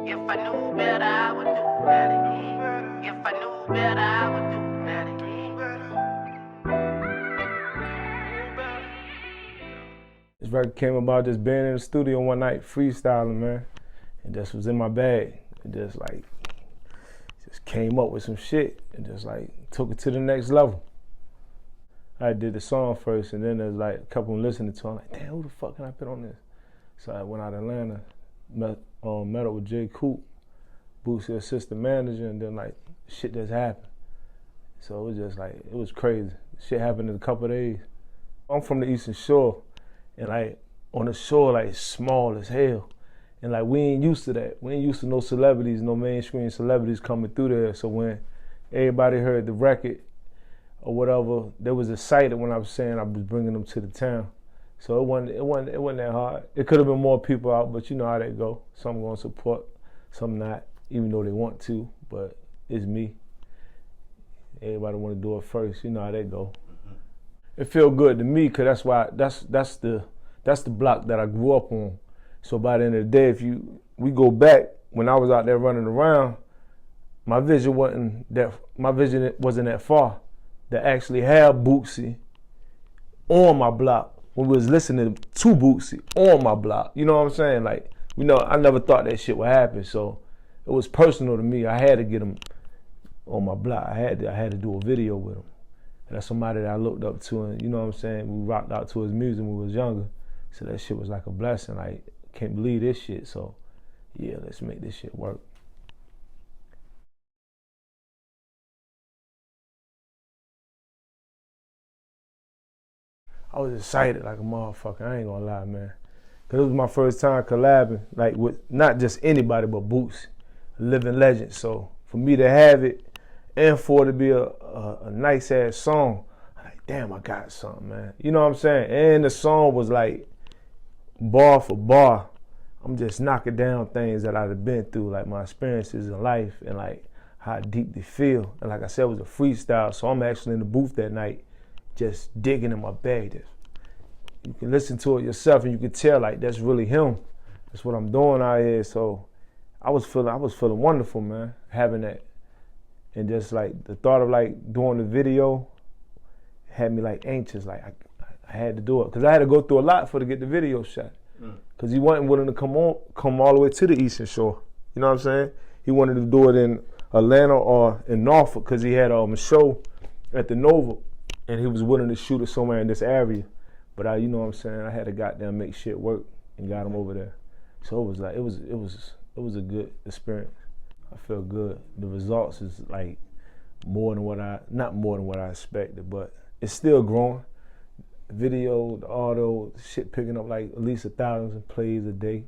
If I knew better, I would do better. If I knew better, I would do better. This record came about just being in the studio one night, freestyling, man. And just was in my bag. And just came up with some shit and just like took it to the next level. I did the song first, and then there's like a couple listening to it. I'm like, damn, who the fuck can I put on this? So I went out to Atlanta, met up with J. Coop, Boosie assistant manager, and then like shit just happened. So it was just like, it was crazy. Shit happened in a couple of days. I'm from the Eastern Shore, and like on the shore, like it's small as hell. And like we ain't used to that. We ain't used to no celebrities, no mainstream celebrities coming through there. So when everybody heard the record or whatever, they was excited when I was saying I was bringing them to the town. So it wasn't that hard. It could have been more people out, but you know how that go. Some gonna support, some not, even though they want to. But it's me. Everybody want to do it first. You know how that go. It feel good to me, cause that's why that's the block that I grew up on. So by the end of the day, we go back, when I was out there running around, my vision wasn't that far to actually have Boosie on my block when we was listening to Boosie on my block. You know what I'm saying? Like, you know, I never thought that shit would happen. So it was personal to me. I had to get him on my block. I had to do a video with him. And that's somebody that I looked up to, and you know what I'm saying? We rocked out to his music when we was younger. So that shit was like a blessing. Like, can't believe this shit. So yeah, let's make this shit work. I was excited like a motherfucker, I ain't gonna lie, man. Cause it was my first time collabing, like with not just anybody but Boosie, a living legend. So for me to have it and for it to be a nice ass song, I'm like, damn, I got something, man. You know what I'm saying? And the song was like bar for bar. I'm just knocking down things that I'd have been through, like my experiences in life and like how deep they feel. And like I said, it was a freestyle, so I'm actually in the booth that night just digging in my bag. You can listen to it yourself and you can tell like that's really him. That's what I'm doing out here. So I was feeling wonderful, man, having that. And just like the thought of like doing the video had me like anxious, like I had to do it. Cause I had to go through a lot to get the video shot. Cause he wasn't willing to come all the way to the Eastern Shore. You know what I'm saying? He wanted to do it in Atlanta or in Norfolk cause he had a show at the Nova and he was willing to shoot it somewhere in this area. But you know what I'm saying? I had to goddamn make shit work and got him over there. So it was like, it was a good experience. I feel good. The results is like not more than what I expected, but it's still growing. Video, the auto, shit picking up like at least 1,000 plays a day.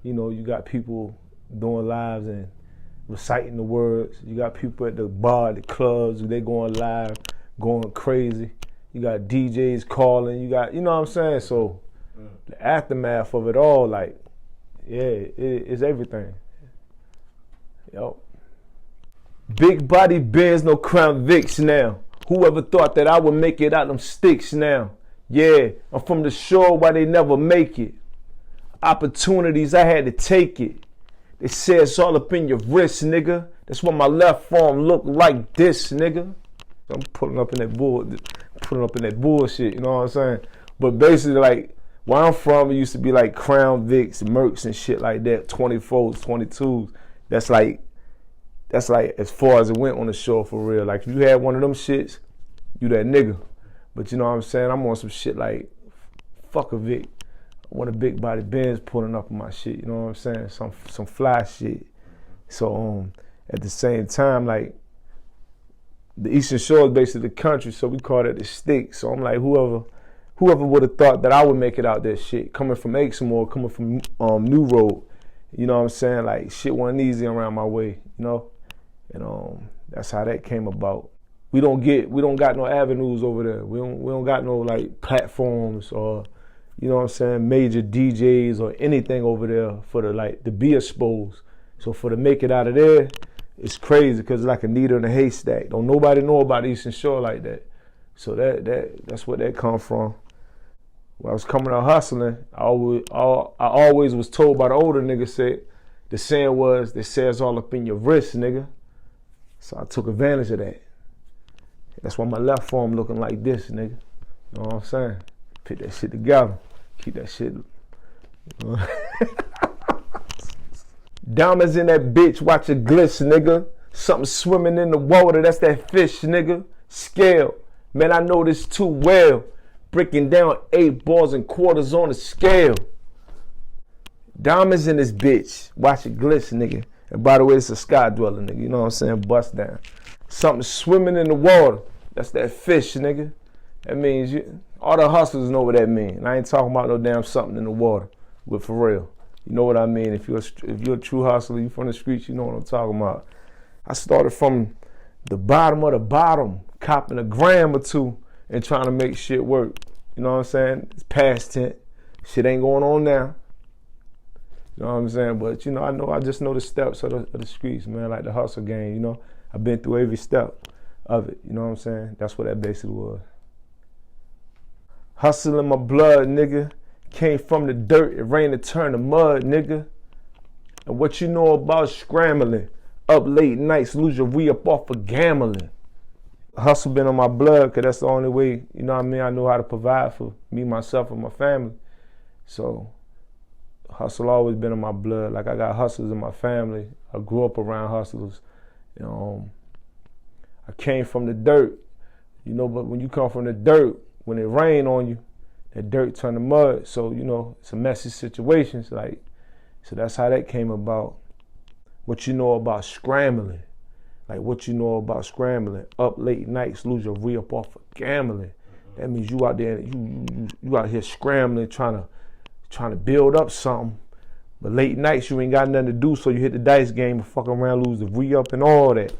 You know, you got people doing lives and reciting the words. You got people at the bar, the clubs, they going live, going crazy. You got DJs calling, you know what I'm saying? So the aftermath of it all, like, yeah, it's everything. Yo. Big body Benz, no Crown Vics now. Whoever thought that I would make it out them sticks now? Yeah, I'm from the shore where they never make it. Opportunities, I had to take it. They say it's all up in your wrist, nigga. That's why my left arm look like this, nigga. I'm putting up in that bullshit, you know what I'm saying? But basically, like, where I'm from, it used to be like Crown Vics, Mercs and shit like that, 24s, 22s. That's like as far as it went on the shore for real. Like, if you had one of them shits, you that nigga. But you know what I'm saying? I'm on some shit like, fuck a Vic. I want a big body Benz pulling up on my shit, you know what I'm saying? Some fly shit. So at the same time, like, the Eastern Shore is basically the country, so we call it the stick. So I'm like, whoever would have thought that I would make it out that shit, coming from Exmoor, coming from New Road, you know what I'm saying? Like, shit wasn't easy around my way, you know? And that's how that came about. We don't got no avenues over there. We don't got no like platforms or, you know what I'm saying, major DJs or anything over there for to be exposed. So for to make it out of there, it's crazy because it's like a needle in a haystack. Don't nobody know about Eastern Shore like that. So that's where that come from. When I was coming out hustling, I always was told by the older niggas said the saying was, they say it's all up in your wrist, nigga. So I took advantage of that. That's why my left arm looking like this, nigga. You know what I'm saying? Put that shit together. Keep that shit. Diamonds in that bitch, watch it glitz, nigga. Something swimming in the water, that's that fish, nigga. Scale. Man, I know this too well. Breaking down 8 balls and quarters on the scale. Diamonds in this bitch. Watch it glisten, nigga. And by the way, it's a sky dweller, nigga. You know what I'm saying? Bust down. Something swimming in the water. That's that fish, nigga. That means all the hustlers know what that means. I ain't talking about no damn something in the water. But for real. You know what I mean? If you're a true hustler, you from the streets, you know what I'm talking about. I started from the bottom of the bottom, copping a gram or two and trying to make shit work. You know what I'm saying? It's past tense. Shit ain't going on now. You know what I'm saying? But, you know, I just know the steps of the streets, man, like the hustle game, you know. I've been through every step of it, you know what I'm saying? That's what that basically was. Hustle in my blood, nigga. Came from the dirt, it rained and turned to mud, nigga. And what you know about scrambling? Up late nights, lose your re-up off of gambling. Hustle been on my blood, because that's the only way, you know what I mean, I know how to provide for me, myself, and my family. So, hustle always been in my blood. Like, I got hustlers in my family. I grew up around hustlers. You know, I came from the dirt, you know, but when you come from the dirt, when it rain on you, that dirt turn to mud. So, you know, it's a messy situation. So that's how that came about. What you know about scrambling. Like, what you know about scrambling. Up late nights, lose your re-up off of gambling. That means you out there, you out here scrambling, trying to build up something. But late nights, you ain't got nothing to do, so you hit the dice game and fuck around, lose the re-up and all that.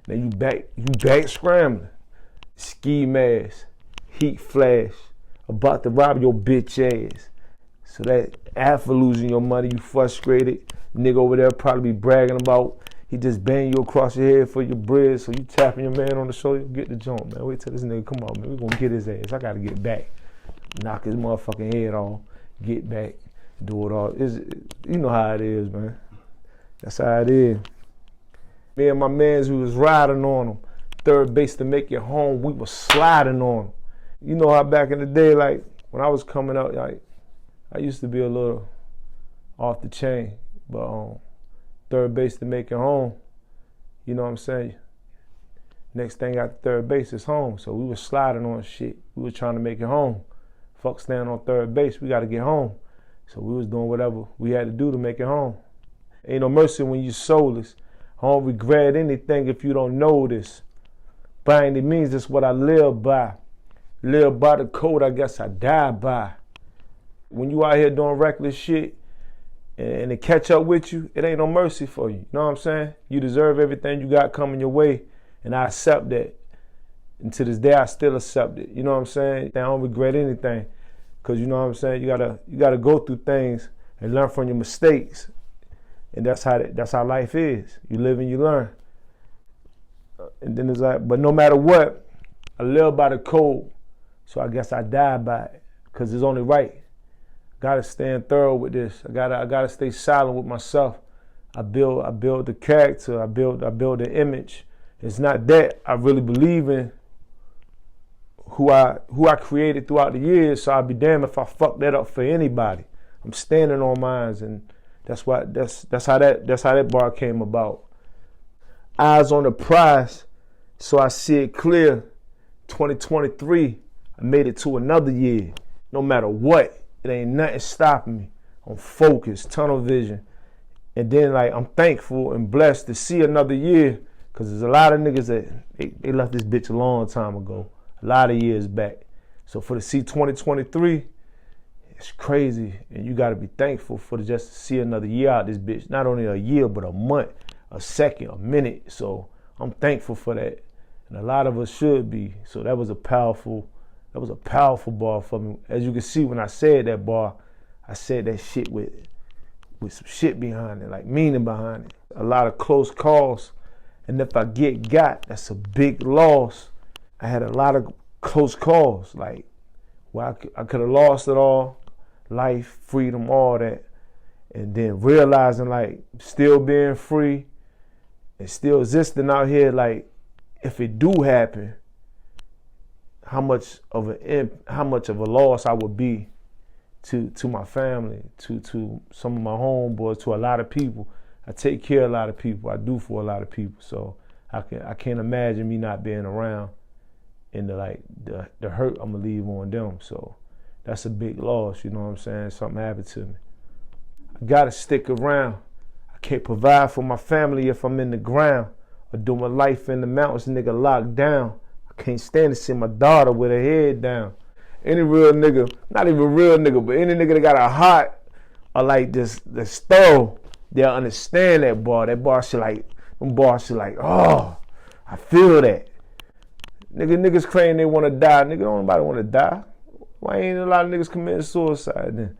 Then you back scrambling. Ski mask, heat flash, about to rob your bitch ass. So that after losing your money, you frustrated. Nigga over there probably be bragging about he just banged you across your head for your bread, so you tapping your man on the shoulder, get the joint, man. Wait till this nigga come on, man. We gonna get his ass. I gotta get back. Knock his motherfucking head off, get back, do it all. You know how it is, man. That's how it is. Me and my mans, we was riding on them. Third base to make it home, we was sliding on them. You know how back in the day, like, when I was coming up, like, I used to be a little off the chain, but third base to make it home, you know what I'm saying? Next thing after third base is home, so we was sliding on shit. We was trying to make it home. Fuck staying on third base, we gotta get home. So we was doing whatever we had to do to make it home. Ain't no mercy when you soulless. I don't regret anything if you don't know this. By any means, that's what I live by. Live by the code, I guess I die by. When you out here doing reckless shit and they catch up with you, it ain't no mercy for you. You know what I'm saying? You deserve everything you got coming your way, and I accept that. And to this day, I still accept it. You know what I'm saying? I don't regret anything, because you know what I'm saying? You gotta go through things and learn from your mistakes, and that's how life is. You live and you learn. And then it's like, but no matter what, I live by the code, so I guess I die by it, because it's only right. Gotta stand thorough with this. I gotta stay silent with myself. I build the character. I build the image. It's not that I really believe in who I created throughout the years. So I'd be damned if I fuck that up for anybody. I'm standing on mine, and that's how that bar came about. Eyes on the prize, so I see it clear. 2023, I made it to another year. No matter what. It ain't nothing stopping me. I'm focused, tunnel vision. And then, like, I'm thankful and blessed to see another year, because there's a lot of niggas that they left this bitch a long time ago, a lot of years back. So for to see 2023, it's crazy. And you got to be thankful for just to see another year out this bitch. Not only a year, but a month, a second, a minute. So I'm thankful for that. And a lot of us should be. So that was a powerful bar for me. As you can see, when I said that bar, I said that shit with some shit behind it, like meaning behind it. A lot of close calls, and if I get got, that's a big loss. I had a lot of close calls, like where I could have lost it all, life, freedom, all that. and then realizing like still being free and still existing out here, like if it do happen, how much of a loss I would be to my family, to some of my homeboys, to a lot of people. I take care of a lot of people. I do for a lot of people. So I can't imagine me not being around and the hurt I'm gonna leave on them. So that's a big loss, you know what I'm saying? Something happened to me. I gotta stick around. I can't provide for my family if I'm in the ground or do my life in the mountains, nigga, locked down. I can't stand to see my daughter with her head down. Any real nigga, not even real nigga, but any nigga that got a heart or like this thorough, they'll understand that bar. That bar shit like, them bars shit like, oh, I feel that. Niggas claim they want to die. Nigga, don't nobody want to die. Why ain't a lot of niggas committing suicide then?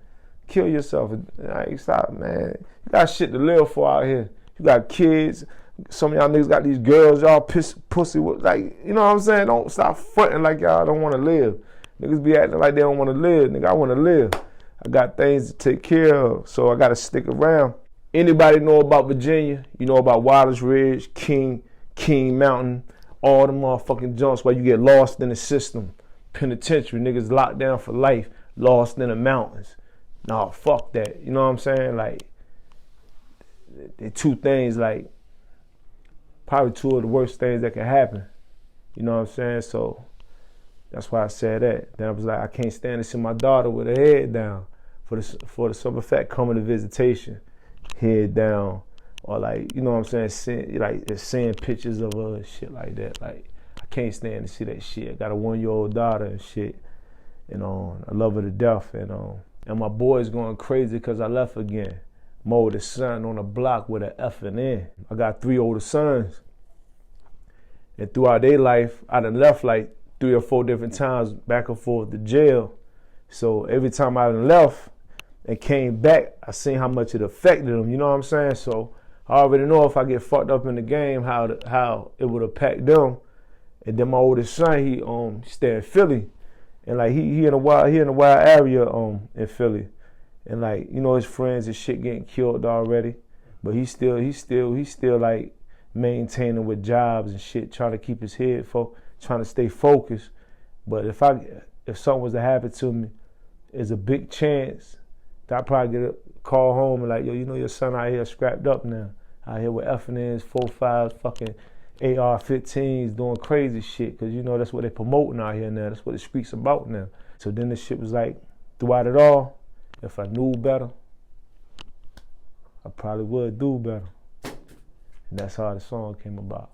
Kill yourself. Like, stop, man. You got shit to live for out here. You got kids. Some of y'all niggas got these girls, y'all pussy. Like, you know what I'm saying? Don't stop fronting like y'all don't want to live. Niggas be acting like they don't want to live. Nigga, I want to live. I got things to take care of, so I got to stick around. Anybody know about Virginia? You know about Wallace Ridge, King Mountain, all the motherfucking junks where you get lost in the system. Penitentiary, niggas locked down for life, lost in the mountains. Nah, fuck that. You know what I'm saying? Like, the two things, like, probably two of the worst things that can happen. You know what I'm saying? So that's why I said that. Then I was like, I can't stand to see my daughter with her head down for the simple fact coming to visitation, head down, or like, you know what I'm saying, seeing pictures of her and shit like that. Like, I can't stand to see that shit. I got a 1-year-old daughter and shit, you know, I love her to death, and my boy's going crazy because I left again. My oldest son on the block with an F and N. I got 3 older sons, and throughout their life, I done left like 3 or 4 different times back and forth to jail. So every time I done left and came back, I seen how much it affected them, you know what I'm saying? So I already know if I get fucked up in the game, how it would impact them. And then my oldest son, he stay in Philly, and like he in a wild area in Philly, and like, you know, his friends and shit getting killed already, but he's still like maintaining with jobs and shit, trying to keep his head trying to stay focused. But if something was to happen to me, there's a big chance that I'd probably get a call home and like, yo, you know your son out here scrapped up now, out here with F&Ns, 4.5s, fucking AR-15s, doing crazy shit, because you know that's what they're promoting out here now. That's what the streets about now. So then the shit was like, throughout it all, if I knew better, I probably would do better. And that's how the song came about.